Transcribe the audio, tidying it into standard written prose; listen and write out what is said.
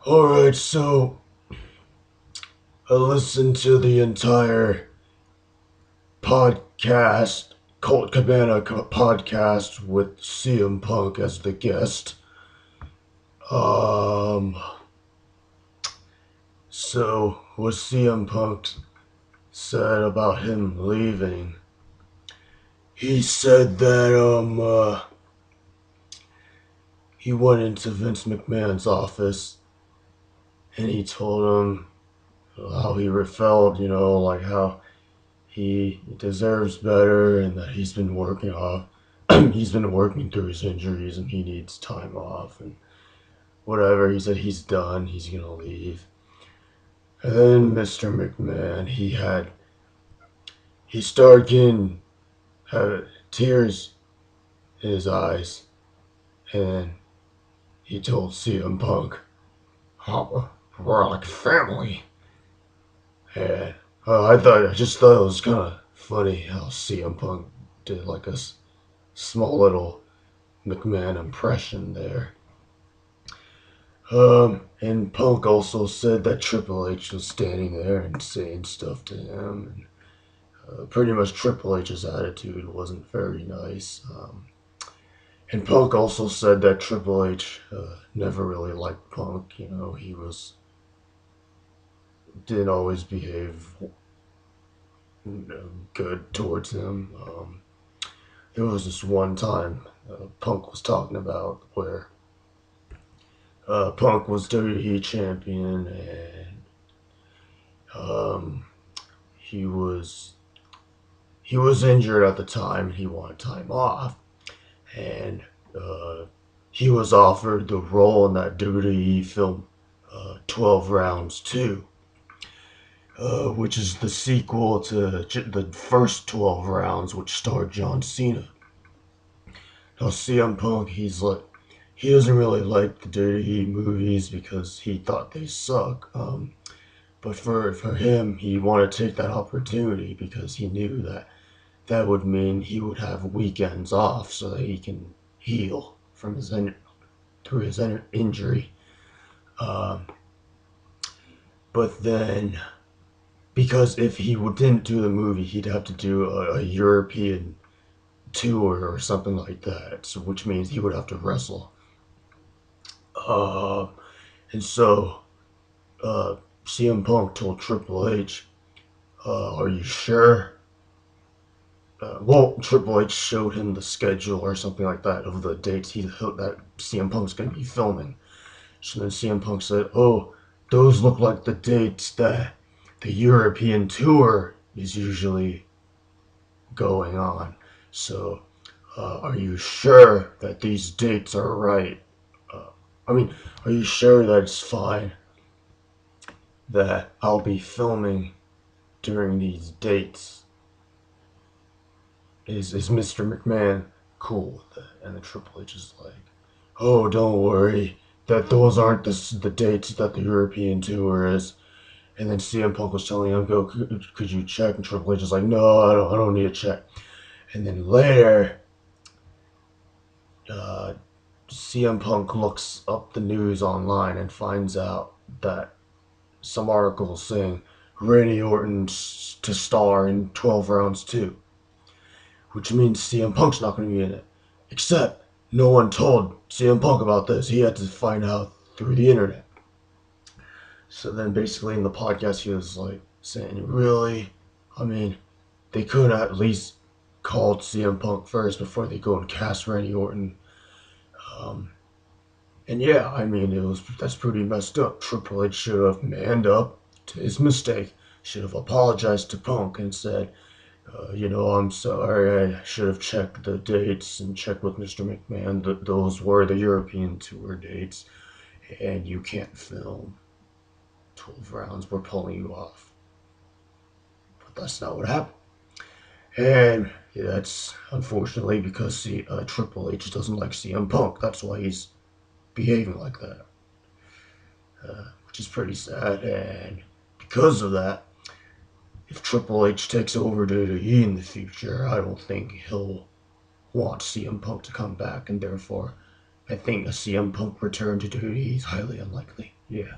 Alright, so I listened to the entire podcast, Colt Cabana podcast with CM Punk as the guest. Um, so what CM Punk said about him leaving, he said that, he went into Vince McMahon's office and he told him how he felt, like how he deserves better and that he's been working off he's been working through his injuries and he needs time off and whatever. He said he's done, he's gonna leave. And then Mr. McMahon, he started getting had tears in his eyes, and he told CM Punk, "Oh, we're like family." And I just thought it was kind of funny how CM Punk did like a small little McMahon impression there. And Punk also said that Triple H was standing there and saying stuff to him. And, pretty much Triple H's attitude wasn't very nice. And Punk also said that Triple H never really liked Punk. Didn't always behave good towards him. There was this one time Punk was talking about where Punk was WWE champion and um, he was he was injured at the time. He wanted time off, and uh, he was offered the role in that WWE film, 12 Rounds 2, which is the sequel to the first 12 Rounds, which starred John Cena. Now, CM Punk, he doesn't really like the WWE movies because he thought they suck. But for him, he wanted to take that opportunity because he knew that would mean he would have weekends off so that he can heal from through his injury. Um, but then, because if he didn't do the movie, he'd have to do a European tour or something like that. So, which means he would have to wrestle. Uh, and so, uh, CM Punk told Triple H, "Are you sure?" Well, Triple H showed him the schedule or something like that of the dates that CM Punk's going to be filming. So then CM Punk said, "Oh, those look like the dates that the European tour is usually going on. So, are you sure that these dates are right? Uh, I mean, are you sure that it's fine that I'll be filming during these dates? Is Mr. McMahon cool with that?" And the Triple H is like, "Oh, don't worry. That those aren't the dates that the European tour is." And then CM Punk was telling him, "Go, could you check?" And Triple H is like, "No, I don't need to check." And then later, uh, CM Punk looks up the news online and finds out that some articles saying Randy Orton to star in 12 Rounds 2, which means CM Punk's not going to be in it. Except no one told CM Punk about this. He had to find out through the internet. So then basically in the podcast, he was like saying, "Really? I mean, they could at least called CM Punk first before they go and cast Randy Orton." Um, and yeah, I mean, that's pretty messed up. Triple H should have manned up to his mistake. Should have apologized to Punk and said, "I'm sorry. I should have checked the dates and checked with Mr. McMahon. Those were the European tour dates, and you can't film 12 rounds. We're pulling you off." But that's not what happened. And yeah, that's unfortunately because Triple H doesn't like CM Punk. That's why he's behaving like that, which is pretty sad. And because of that, if Triple H takes over WWE in the future, I don't think he'll want CM Punk to come back, and therefore, I think a CM Punk return to WWE is highly unlikely. Yeah.